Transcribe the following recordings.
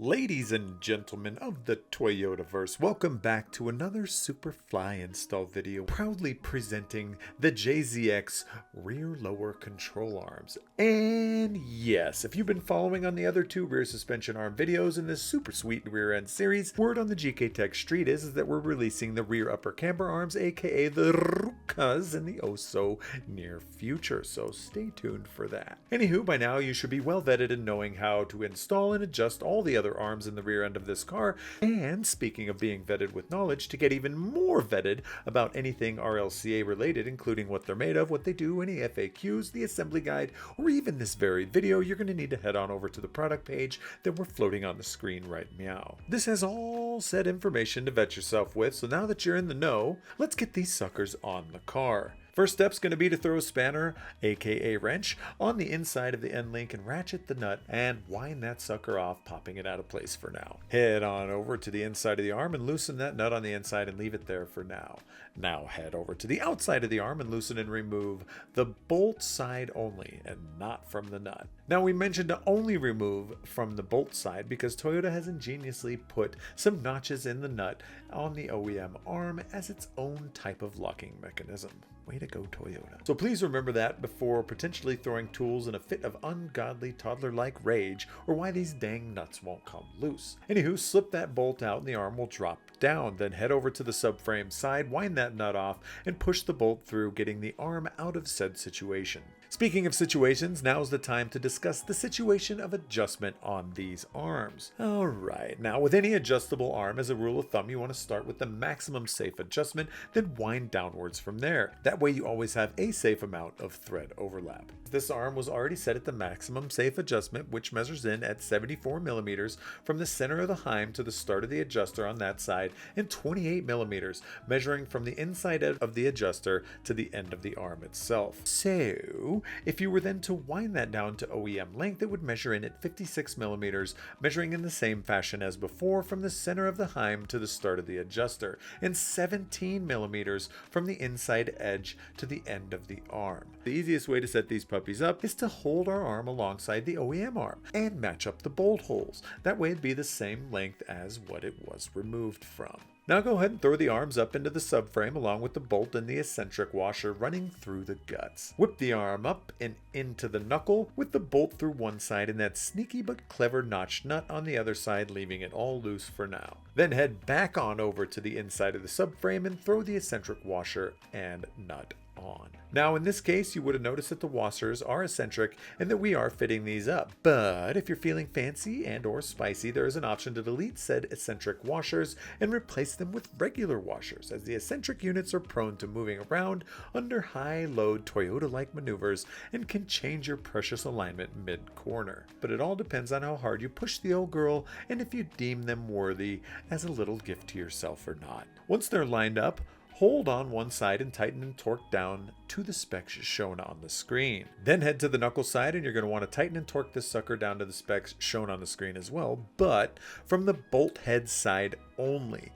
Ladies and gentlemen of the Toyotaverse, welcome back to another Superfly install video, proudly presenting the JZX rear lower control arms. And yes, if you've been following on the other two rear suspension arm videos in this super sweet rear end series, word on the Gktech street is that we're releasing the rear upper camber arms, aka the RLCAs, in the oh so near future, so stay tuned for that. Anywho, by now you should be well vetted in knowing how to install and adjust all the other arms in the rear end of this car, and speaking of being vetted with knowledge, to get even more vetted about anything RLCA related, including what they're made of, what they do, any FAQs, the assembly guide, or even this very video, you're going to need to head on over to the product page that we're floating on the screen right meow. This has all said information to vet yourself with, so now that you're in the know, let's get these suckers on the car. First step's going to be to throw a spanner, aka wrench, on the inside of the end link and ratchet the nut and wind that sucker off, popping it out of place for now. Head on over to the inside of the arm and loosen that nut on the inside and leave it there for now. Now head over to the outside of the arm and loosen and remove the bolt side only and not from the nut. Now we mentioned to only remove from the bolt side because Toyota has ingeniously put some notches in the nut on the OEM arm as its own type of locking mechanism. Way to go, Toyota. So please remember that before potentially throwing tools in a fit of ungodly toddler-like rage, or why these dang nuts won't come loose. Anywho, slip that bolt out and the arm will drop down. Then head over to the subframe side, wind that nut off, and push the bolt through, getting the arm out of said situation. Speaking of situations, now's the time to discuss the situation of adjustment on these arms. Alright, now with any adjustable arm, as a rule of thumb, you want to start with the maximum safe adjustment, then wind downwards from there. That way you always have a safe amount of thread overlap. This arm was already set at the maximum safe adjustment, which measures in at 74 millimeters from the center of the heim to the start of the adjuster on that side, and 28 millimeters, measuring from the inside of the adjuster to the end of the arm itself. So, if you were then to wind that down to OEM length, it would measure in at 56 millimeters, measuring in the same fashion as before from the center of the heim to the start of the adjuster, and 17 millimeters from the inside edge to the end of the arm. The easiest way to set these puppies up is to hold our arm alongside the OEM arm and match up the bolt holes. That way it'd be the same length as what it was removed from. Now go ahead and throw the arms up into the subframe along with the bolt and the eccentric washer running through the guts. Whip the arm up and into the knuckle with the bolt through one side and that sneaky but clever notched nut on the other side, leaving it all loose for now. Then head back on over to the inside of the subframe and throw the eccentric washer and nut on. Now in this case you would have noticed that the washers are eccentric and that we are fitting these up, but if you're feeling fancy and or spicy, there is an option to delete said eccentric washers and replace them with regular washers, as the eccentric units are prone to moving around under high load Toyota-like maneuvers and can change your precious alignment mid-corner. But it all depends on how hard you push the old girl and if you deem them worthy as a little gift to yourself or not. Once they're lined up, hold on one side and tighten and torque down to the specs shown on the screen. Then head to the knuckle side and you're going to want to tighten and torque this sucker down to the specs shown on the screen as well, but from the bolt head side only,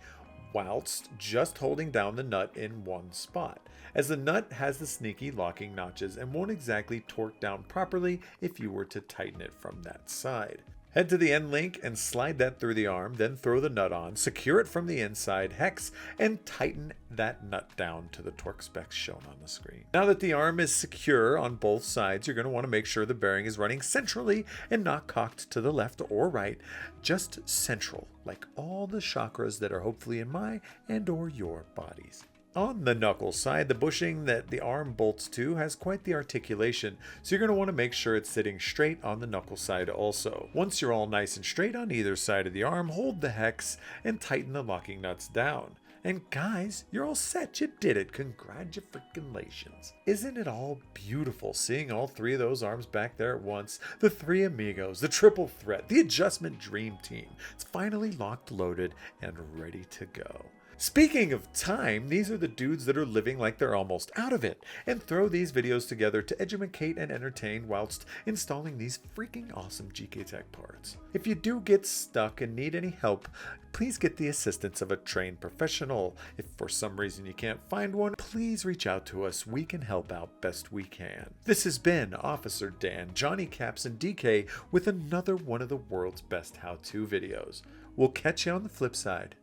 whilst just holding down the nut in one spot, as the nut has the sneaky locking notches and won't exactly torque down properly if you were to tighten it from that side. Head to the end link and slide that through the arm, then throw the nut on, secure it from the inside hex, and tighten that nut down to the torque specs shown on the screen. Now that the arm is secure on both sides, you're going to want to make sure the bearing is running centrally and not cocked to the left or right, just central, like all the chakras that are hopefully in my and or your bodies. On the knuckle side, the bushing that the arm bolts to has quite the articulation, so you're going to want to make sure it's sitting straight on the knuckle side also. Once you're all nice and straight on either side of the arm, hold the hex and tighten the locking nuts down. And guys, you're all set. You did it. Congratulations. Isn't it all beautiful seeing all three of those arms back there at once? The three amigos, the triple threat, the adjustment dream team. It's finally locked, loaded, and ready to go. Speaking of time, these are the dudes that are living like they're almost out of it and throw these videos together to educate and entertain whilst installing these freaking awesome Gktech parts. If you do get stuck and need any help, please get the assistance of a trained professional. If for some reason you can't find one, please reach out to us. We can help out best we can. This has been Officer Dan, Johnny Caps, and DK with another one of the world's best how-to videos. We'll catch you on the flip side.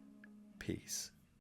Peace.